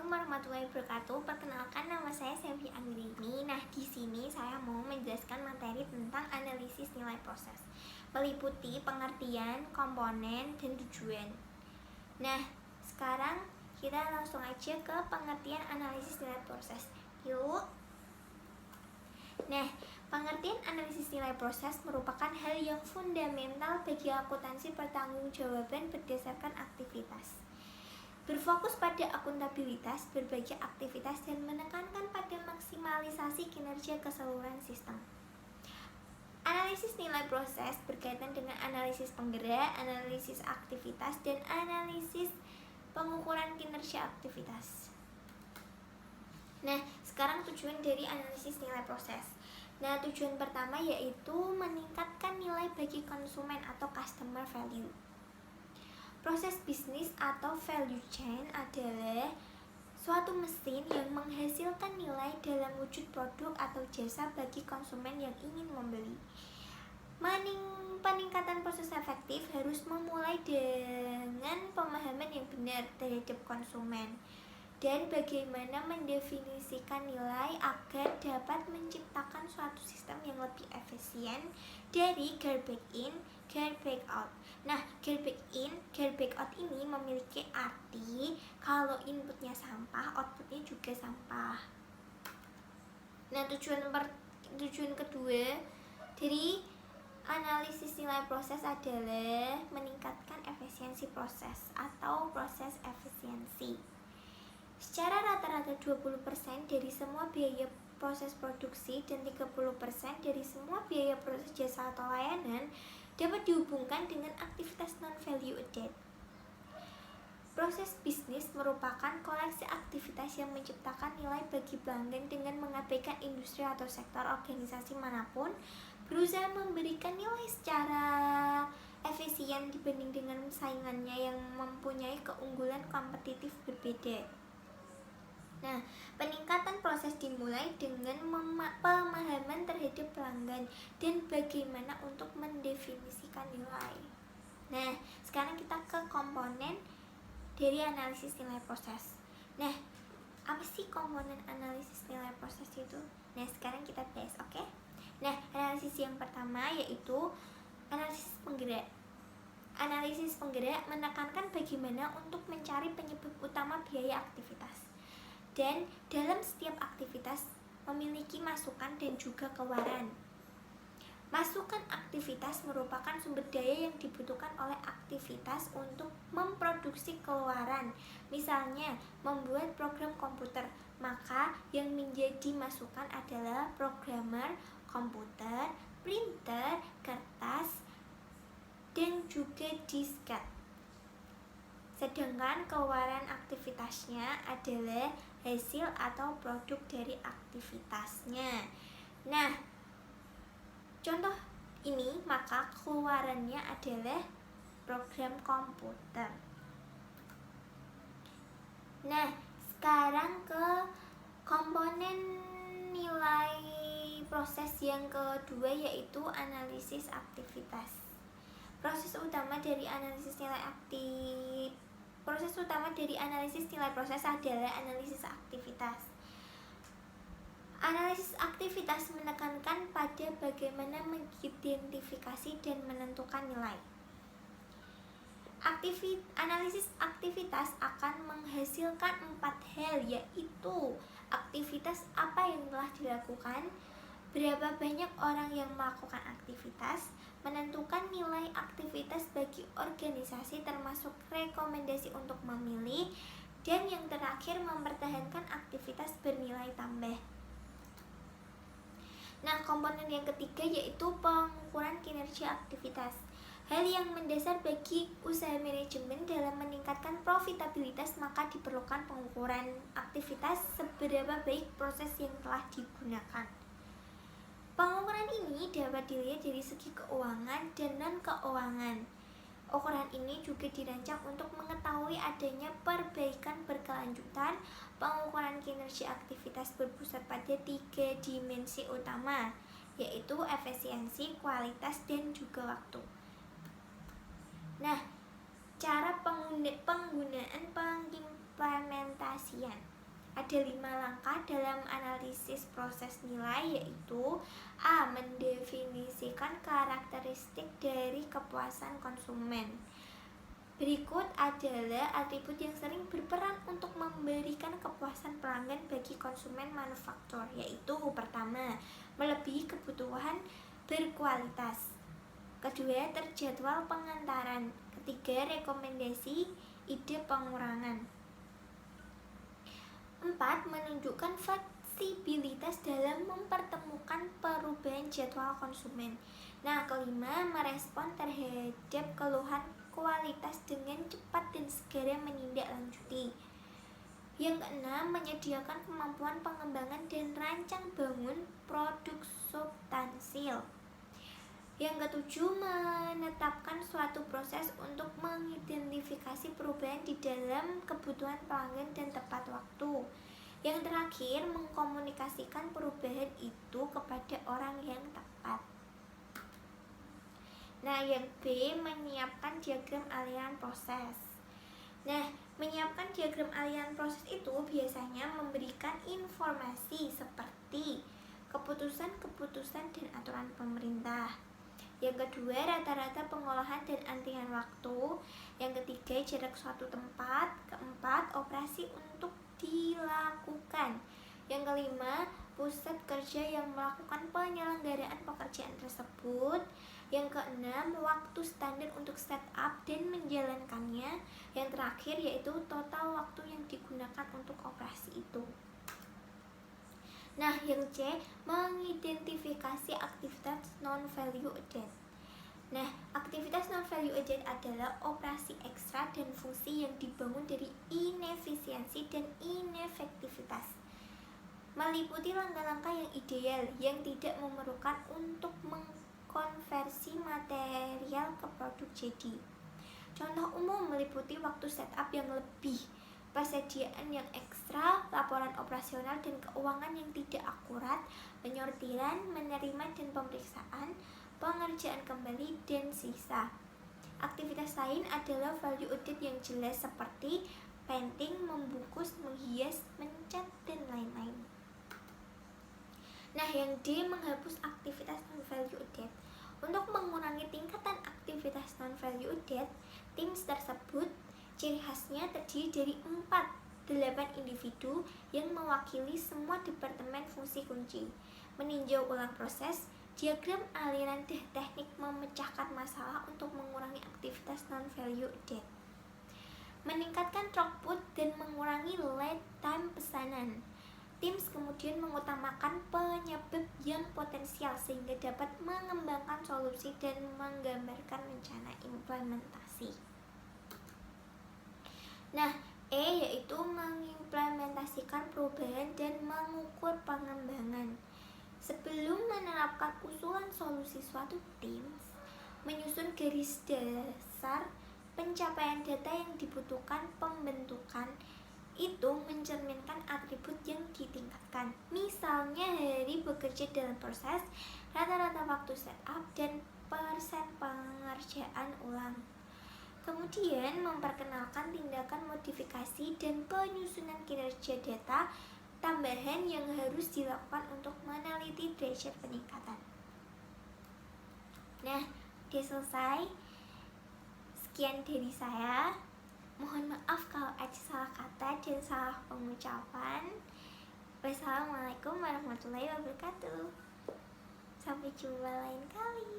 Assalamualaikum warahmatullahi wabarakatuh. Perkenalkan, nama saya Selvi Anggreni. Nah, di sini saya mau menjelaskan materi tentang analisis nilai proses, meliputi pengertian, komponen, dan tujuan. Nah, sekarang kita langsung aja ke pengertian analisis nilai proses. Yuk. Nah, pengertian analisis nilai proses merupakan hal yang fundamental bagi akuntansi pertanggungjawaban berdasarkan aktivitas. Berfokus pada akuntabilitas berbagai aktivitas dan menekankan pada maksimalisasi kinerja keseluruhan sistem. Analisis nilai proses berkaitan dengan analisis penggerak, analisis aktivitas, dan analisis pengukuran kinerja aktivitas. Nah, sekarang tujuan dari analisis nilai proses. Nah, tujuan pertama yaitu meningkatkan nilai bagi konsumen atau customer value. Proses bisnis atau value chain adalah suatu mesin yang menghasilkan nilai dalam wujud produk atau jasa bagi konsumen yang ingin membeli. Peningkatan proses efektif harus memulai dengan pemahaman yang benar terhadap konsumen dan bagaimana mendefinisikan nilai agar dapat menciptakan suatu sistem yang lebih efisien dari garbage in, garbage out. Nah, garbage in, garbage out ini memiliki arti kalau inputnya sampah, outputnya juga sampah. Nah, tujuan kedua dari analisis nilai proses adalah meningkatkan efisiensi proses atau proses efisiensi. Secara rata-rata 20% dari semua biaya proses produksi dan 30% dari semua biaya proses jasa atau layanan dapat dihubungkan dengan aktivitas non-value added. Proses bisnis merupakan koleksi aktivitas yang menciptakan nilai bagi pelanggan dengan mengabaikan industri atau sektor organisasi manapun berusaha memberikan nilai secara efisien dibanding dengan saingannya yang mempunyai keunggulan kompetitif berbeda. Nah, peningkatan proses dimulai dengan pemahaman terhadap pelanggan dan bagaimana untuk mendefinisikan nilai. Nah, sekarang kita ke komponen dari analisis nilai proses. Nah, apa sih komponen analisis nilai proses itu? Nah, sekarang kita bahas, oke? Nah, analisis yang pertama yaitu analisis penggerak. Analisis penggerak menekankan bagaimana untuk mencari penyebab utama biaya aktivitas. Dan dalam setiap aktivitas memiliki masukan dan juga keluaran. Masukan aktivitas merupakan sumber daya yang dibutuhkan oleh aktivitas untuk memproduksi keluaran. Misalnya, membuat program komputer, maka yang menjadi masukan adalah programmer, komputer, printer, kertas, dan juga disket. Sedangkan keluaran aktivitasnya adalah hasil atau produk dari aktivitasnya. Nah, contoh ini maka keluarannya adalah program komputer. Nah, sekarang ke komponen nilai proses yang kedua yaitu analisis aktivitas. Proses utama dari analisis nilai proses adalah analisis aktivitas. Analisis aktivitas menekankan pada bagaimana mengidentifikasi dan menentukan nilai. Analisis aktivitas akan menghasilkan 4 hal, yaitu aktivitas apa yang telah dilakukan, berapa banyak orang yang melakukan aktivitas, menentukan nilai aktivitas bagi organisasi termasuk rekomendasi untuk memilih, dan yang terakhir mempertahankan aktivitas bernilai tambah. Nah, komponen yang ketiga yaitu pengukuran kinerja aktivitas. Hal yang mendasar bagi usaha manajemen dalam meningkatkan profitabilitas, maka diperlukan pengukuran aktivitas seberapa baik proses yang telah digunakan. Pengukuran ini dapat dilihat dari segi keuangan dan non-keuangan. Ukuran ini juga dirancang untuk mengetahui adanya perbaikan berkelanjutan. Pengukuran kinerja aktivitas berpusat pada 3 dimensi utama, yaitu efisiensi, kualitas, dan juga waktu. Nah, cara penggunaan pengimplementasian. Ada 5 langkah dalam analisis proses nilai, yaitu A. Mendefinisikan karakteristik dari kepuasan konsumen. Berikut adalah atribut yang sering berperan untuk memberikan kepuasan pelanggan bagi konsumen manufaktur, yaitu pertama, melebihi kebutuhan berkualitas. Kedua, terjadwal pengantaran. Ketiga, rekomendasi ide pengurangan. 4. Menunjukkan fleksibilitas dalam mempertemukan perubahan jadwal konsumen. Nah, kelima, merespon terhadap keluhan kualitas dengan cepat dan segera menindaklanjuti. Yang keenam, menyediakan kemampuan pengembangan dan rancang bangun produk substansil. Yang ketujuh, menetapkan suatu proses untuk mengidentifikasi perubahan di dalam kebutuhan pelanggan dan tepat waktu. Yang terakhir, mengkomunikasikan perubahan itu kepada orang yang tepat. Nah, yang B, menyiapkan diagram aliran proses. Nah, menyiapkan diagram aliran proses itu biasanya memberikan informasi seperti keputusan-keputusan dan aturan pemerintah. Yang kedua, rata-rata pengolahan dan antrian waktu. Yang ketiga, jarak suatu tempat. Keempat, operasi untuk dilakukan. Yang kelima, pusat kerja yang melakukan penyelenggaraan pekerjaan tersebut. Yang keenam, waktu standar untuk setup dan menjalankannya. Yang terakhir yaitu total waktu yang digunakan untuk operasi itu. Nah, yang C, mengidentifikasi aktivitas non-value added. Nah, aktivitas non-value added adalah operasi ekstra dan fungsi yang dibangun dari inefisiensi dan inefektivitas. Meliputi langkah-langkah yang ideal yang tidak memerlukan untuk mengkonversi material ke produk jadi. Contoh umum meliputi waktu setup yang lebih, persediaan yang ekstra, laporan operasional dan keuangan yang tidak akurat, penyortiran, menerima dan pemeriksaan, pengerjaan kembali, dan sisa. Aktivitas lain adalah value added yang jelas seperti painting, membungkus, menghias, mencat, dan lain-lain. Nah, yang D, menghapus aktivitas non-value added. Untuk mengurangi tingkatan aktivitas non-value added, tim tersebut ciri khasnya terdiri dari 8 individu yang mewakili semua departemen fungsi kunci. Meninjau ulang proses, diagram aliran teknik memecahkan masalah untuk mengurangi aktivitas non-value added. Meningkatkan throughput dan mengurangi lead time pesanan. Tim kemudian mengutamakan penyebab yang potensial sehingga dapat mengembangkan solusi dan menggambarkan rencana implementasi. Nah, E yaitu mengimplementasikan perubahan dan mengukur pengembangan. Sebelum menerapkan usulan solusi suatu tim, menyusun garis dasar pencapaian data yang dibutuhkan pembentukan itu mencerminkan atribut yang ditingkatkan. Misalnya hari bekerja dalam proses, rata-rata waktu setup, dan persen pengerjaan ulang. Kemudian memperkenalkan tindakan modifikasi dan penyusunan kinerja data tambahan yang harus dilakukan untuk meneliti derajat peningkatan. Nah, udah selesai. Sekian dari saya. Mohon maaf kalau ada salah kata dan salah pengucapan. Wassalamualaikum warahmatullahi wabarakatuh. Sampai jumpa lain kali.